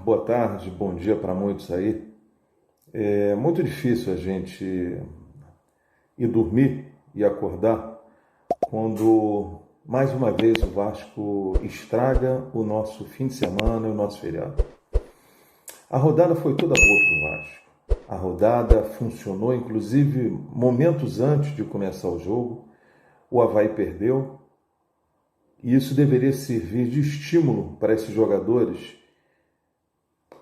boa tarde, bom dia para muitos aí. É muito difícil a gente ir dormir e acordar quando mais uma vez o Vasco estraga o nosso fim de semana e o nosso feriado. A rodada foi toda boa para o Vasco. A rodada funcionou, inclusive momentos antes de começar o jogo. O Avaí perdeu. E isso deveria servir de estímulo para esses jogadores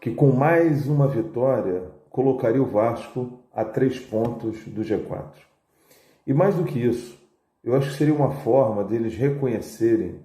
que com mais uma vitória colocaria o Vasco a 3 pontos do G4. E mais do que isso, eu acho que seria uma forma deles reconhecerem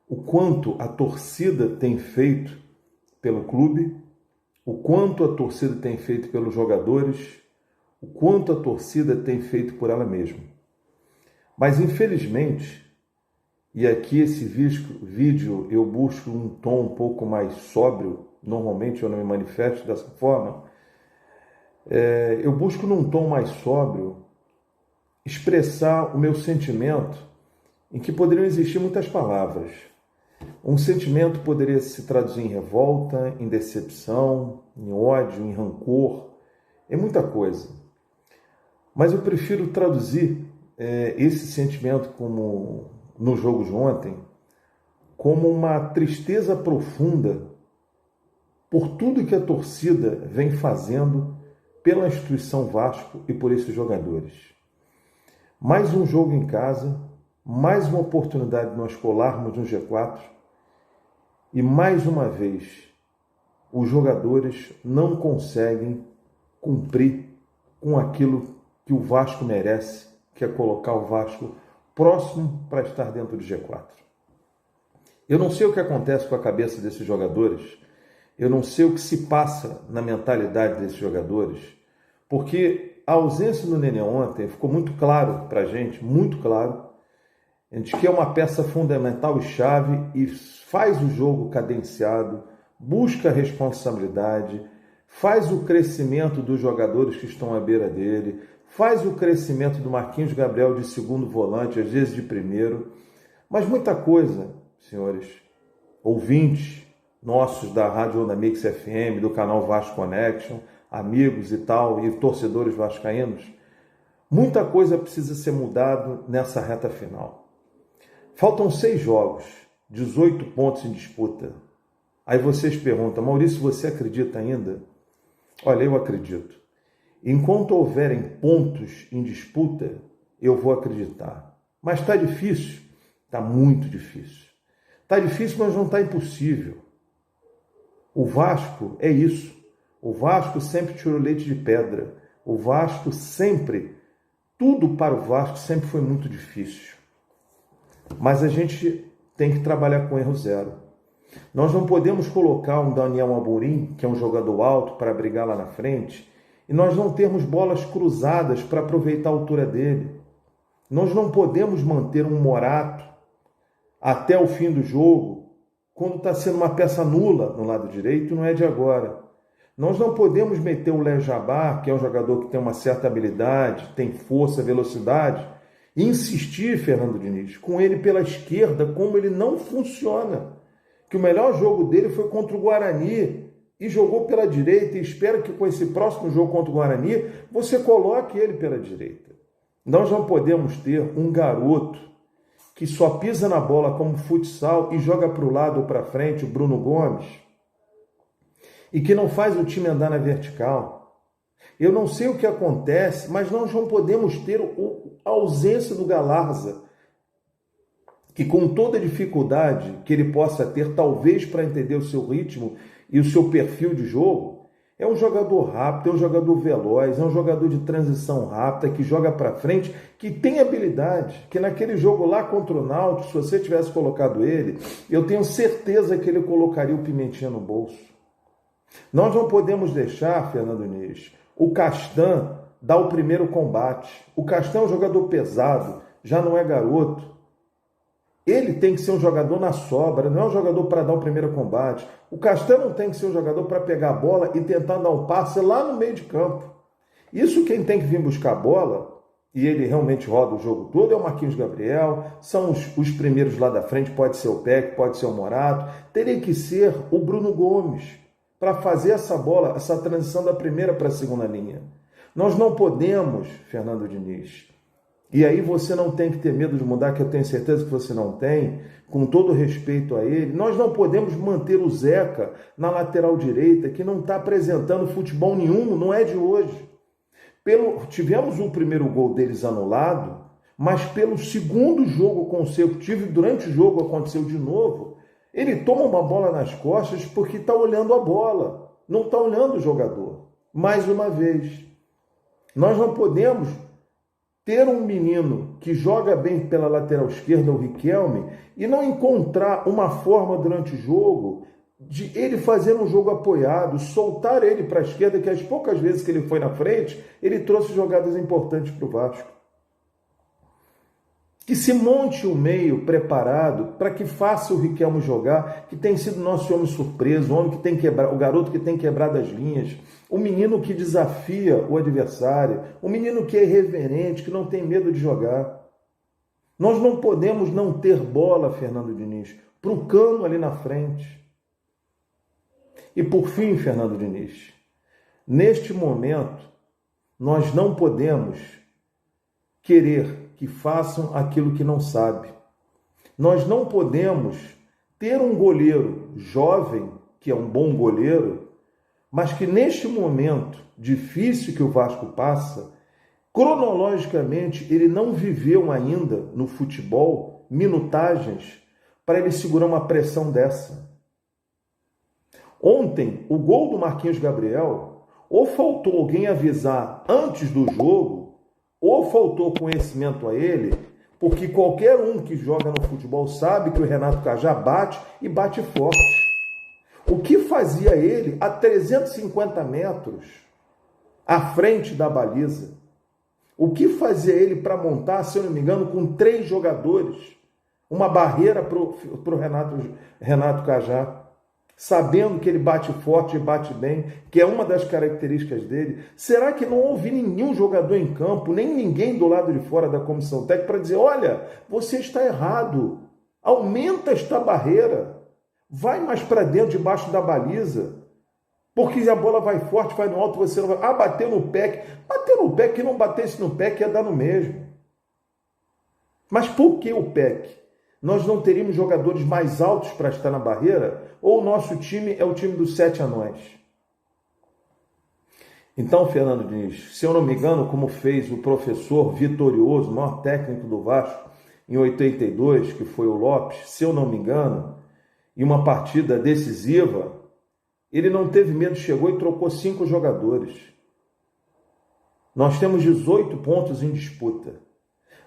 o quanto a torcida tem feito pelo clube, o quanto a torcida tem feito pelos jogadores, o quanto a torcida tem feito por ela mesma. Mas infelizmente, e aqui esse vídeo eu busco um tom um pouco mais sóbrio, normalmente eu não me manifesto dessa forma, eu busco num tom mais sóbrio expressar o meu sentimento em que poderiam existir muitas palavras. Um sentimento poderia se traduzir em revolta, em decepção, em ódio, em rancor, é muita coisa. Mas eu prefiro traduzir esse sentimento como no jogo de ontem, como uma tristeza profunda por tudo que a torcida vem fazendo pela instituição Vasco e por esses jogadores. Mais um jogo em casa, mais uma oportunidade de nós colarmos no G4 e mais uma vez os jogadores não conseguem cumprir com aquilo que o Vasco merece, que é colocar o Vasco próximo para estar dentro do G4. Eu não sei o que acontece com a cabeça desses jogadores, eu não sei o que se passa na mentalidade desses jogadores, porque a ausência do Nenê ontem ficou muito claro para a gente, muito claro, a gente que é uma peça fundamental e chave e faz o jogo cadenciado, busca a responsabilidade, faz o crescimento dos jogadores que estão à beira dele, faz o crescimento do Marquinhos Gabriel de segundo volante, às vezes de primeiro. Mas muita coisa, senhores, ouvintes nossos da Rádio Onda Mix FM, do canal Vasco Connection, amigos e tal, e torcedores vascaínos, muita coisa precisa ser mudada nessa reta final. Faltam 6 jogos, 18 pontos em disputa. Aí vocês perguntam, Maurício, você acredita ainda? Olha, eu acredito. Enquanto houverem pontos em disputa, eu vou acreditar. Mas está difícil? Está muito difícil. Está difícil, mas não está impossível. O Vasco é isso. O Vasco sempre tirou leite de pedra. O Vasco sempre, tudo para o Vasco sempre foi muito difícil. Mas a gente tem que trabalhar com erro zero. Nós não podemos colocar um Daniel Amorim, que é um jogador alto, para brigar lá na frente, e nós não termos bolas cruzadas para aproveitar a altura dele. Nós não podemos manter um Morato até o fim do jogo, quando está sendo uma peça nula no lado direito, não é de agora. Nós não podemos meter o Léo Jabbar, que é um jogador que tem uma certa habilidade, tem força, velocidade, e insistir, Fernando Diniz, com ele pela esquerda, como ele não funciona. Que o melhor jogo dele foi contra o Guarani, e jogou pela direita, e espero que com esse próximo jogo contra o Guarani, você coloque ele pela direita. Nós não podemos ter um garoto que só pisa na bola como futsal e joga para o lado ou para frente, o Bruno Gomes, e que não faz o time andar na vertical. Eu não sei o que acontece, mas nós não podemos ter a ausência do Galarza, que com toda a dificuldade que ele possa ter, talvez para entender o seu ritmo e o seu perfil de jogo, é um jogador rápido, é um jogador veloz, é um jogador de transição rápida, que joga para frente, que tem habilidade, que naquele jogo lá contra o Náutico, se você tivesse colocado ele, eu tenho certeza que ele colocaria o Pimentinha no bolso. Nós não podemos deixar, Fernando Diniz, o Castan dar o primeiro combate. O Castan é um jogador pesado, já não é garoto. Ele tem que ser um jogador na sobra, não é um jogador para dar o primeiro combate. O Castan não tem que ser um jogador para pegar a bola e tentar dar um passe lá no meio de campo. Isso quem tem que vir buscar a bola e ele realmente roda o jogo todo, é o Marquinhos Gabriel, são os primeiros lá da frente, pode ser o Peck, pode ser o Morato, teria que ser o Bruno Gomes, para fazer essa bola, essa transição da primeira para a segunda linha. Nós não podemos, Fernando Diniz, e aí você não tem que ter medo de mudar, que eu tenho certeza que você não tem, com todo respeito a ele, nós não podemos manter o Zeca na lateral direita, que não está apresentando futebol nenhum, não é de hoje. Tivemos o primeiro gol deles anulado, mas pelo segundo jogo consecutivo, durante o jogo aconteceu de novo, ele toma uma bola nas costas porque está olhando a bola, não está olhando o jogador. Mais uma vez, nós não podemos ter um menino que joga bem pela lateral esquerda, o Riquelme, e não encontrar uma forma durante o jogo de ele fazer um jogo apoiado, soltar ele para a esquerda, que as poucas vezes que ele foi na frente, ele trouxe jogadas importantes para o Vasco. Que se monte o meio preparado para que faça o Riquelme jogar, que tem sido nosso homem surpreso, o homem que tem quebrado, o garoto que tem quebrado as linhas, o menino que desafia o adversário, o menino que é irreverente, que não tem medo de jogar. Nós não podemos não ter bola, Fernando Diniz, para o Cano ali na frente. E por fim, Fernando Diniz, neste momento, nós não podemos querer que façam aquilo que não sabe. Nós não podemos ter um goleiro jovem, que é um bom goleiro, mas que neste momento difícil que o Vasco passa, cronologicamente ele não viveu ainda no futebol minutagens para ele segurar uma pressão dessa. Ontem, o gol do Marquinhos Gabriel, ou faltou alguém avisar antes do jogo, ou faltou conhecimento a ele, porque qualquer um que joga no futebol sabe que o Renato Cajá bate e bate forte. O que fazia ele a 350 metros à frente da baliza? O que fazia ele para montar, se eu não me engano, com 3 jogadores, uma barreira para o Renato Cajá? Sabendo que ele bate forte e bate bem, que é uma das características dele. Será que não houve nenhum jogador em campo, nem ninguém do lado de fora da comissão técnica para dizer, olha, você está errado, aumenta esta barreira, vai mais para dentro, debaixo da baliza, porque a bola vai forte, vai no alto, você não vai... bater no pé, que não batesse no pé, que ia dar no mesmo. Mas por que o PEC? Nós não teríamos jogadores mais altos para estar na barreira? Ou o nosso time é o time dos 7 anões? Então, Fernando Diniz, se eu não me engano, como fez o professor vitorioso, o maior técnico do Vasco, em 82, que foi o Lopes, se eu não me engano, em uma partida decisiva, ele não teve medo, chegou e trocou 5 jogadores. Nós temos 18 pontos em disputa.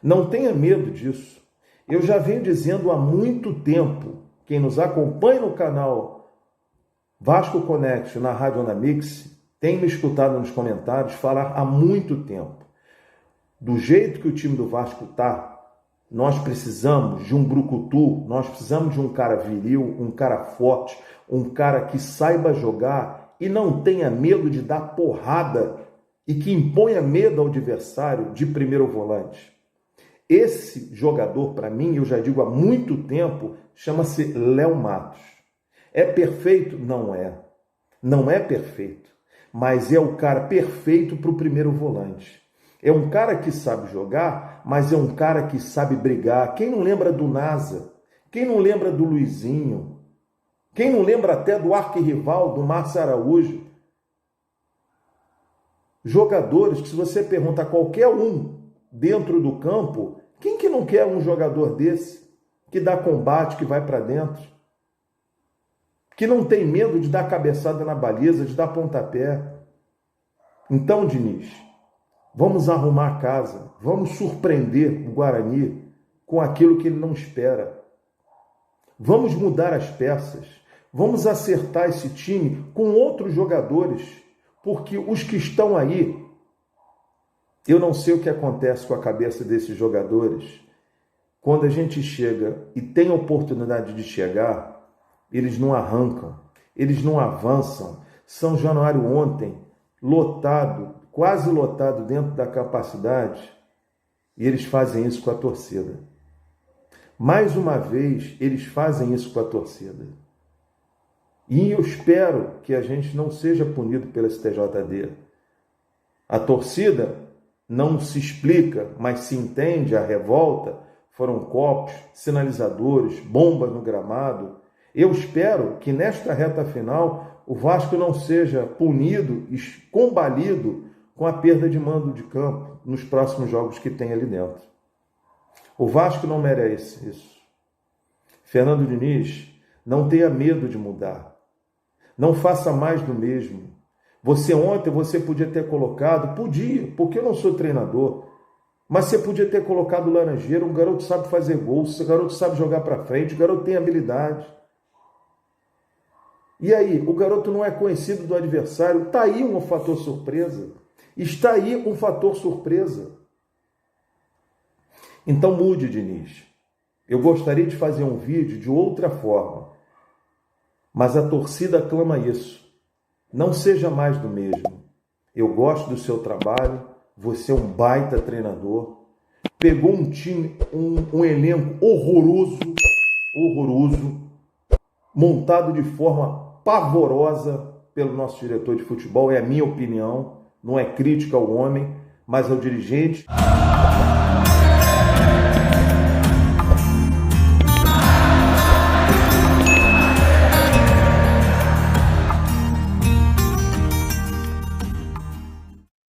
Não tenha medo disso. Eu já venho dizendo há muito tempo, quem nos acompanha no canal Vasco Connection, na Rádio Onda Mix, tem me escutado nos comentários falar há muito tempo. Do jeito que o time do Vasco está, nós precisamos de um brucutu, nós precisamos de um cara viril, um cara forte, um cara que saiba jogar e não tenha medo de dar porrada e que imponha medo ao adversário de primeiro volante. Esse jogador, para mim, eu já digo há muito tempo, chama-se Léo Matos. É perfeito? Não é. Não é perfeito. Mas é o cara perfeito para o primeiro volante. É um cara que sabe jogar, mas é um cara que sabe brigar. Quem não lembra do Nasa? Quem não lembra do Luizinho? Quem não lembra até do arquirrival, do Márcio Araújo? Jogadores que, se você pergunta a qualquer um dentro do campo, quem que não quer um jogador desse? Que dá combate, que vai para dentro? Que não tem medo de dar cabeçada na baliza, de dar pontapé? Então, Diniz, vamos arrumar a casa, vamos surpreender o Guarani com aquilo que ele não espera. Vamos mudar as peças, vamos acertar esse time com outros jogadores, porque os que estão aí, eu não sei o que acontece com a cabeça desses jogadores. Quando a gente chega e tem a oportunidade de chegar, eles não arrancam, eles não avançam. São Januário ontem, lotado, quase lotado dentro da capacidade, E eles fazem isso com a torcida. Mais uma vez, eles fazem isso com a torcida. E eu espero que a gente não seja punido pela STJD. A torcida não se explica, mas se entende a revolta. Foram copos, sinalizadores, bombas no gramado. Eu espero que nesta reta final o Vasco não seja punido e combalido com a perda de mando de campo nos próximos jogos que tem ali dentro. O Vasco não merece isso. Fernando Diniz, não tenha medo de mudar. Não faça mais do mesmo. Ontem você podia ter colocado, porque eu não sou treinador, mas você podia ter colocado o Laranjeira, um garoto sabe fazer gol, o garoto sabe jogar para frente, o garoto tem habilidade. E aí, o garoto não é conhecido do adversário, está aí um fator surpresa. Está aí um fator surpresa. Então mude, Diniz. Eu gostaria de fazer um vídeo de outra forma, mas a torcida clama isso. Não seja mais do mesmo. Eu gosto do seu trabalho, você é um baita treinador, pegou um time, um elenco horroroso, montado de forma pavorosa pelo nosso diretor de futebol, é a minha opinião, não é crítica ao homem, mas ao dirigente.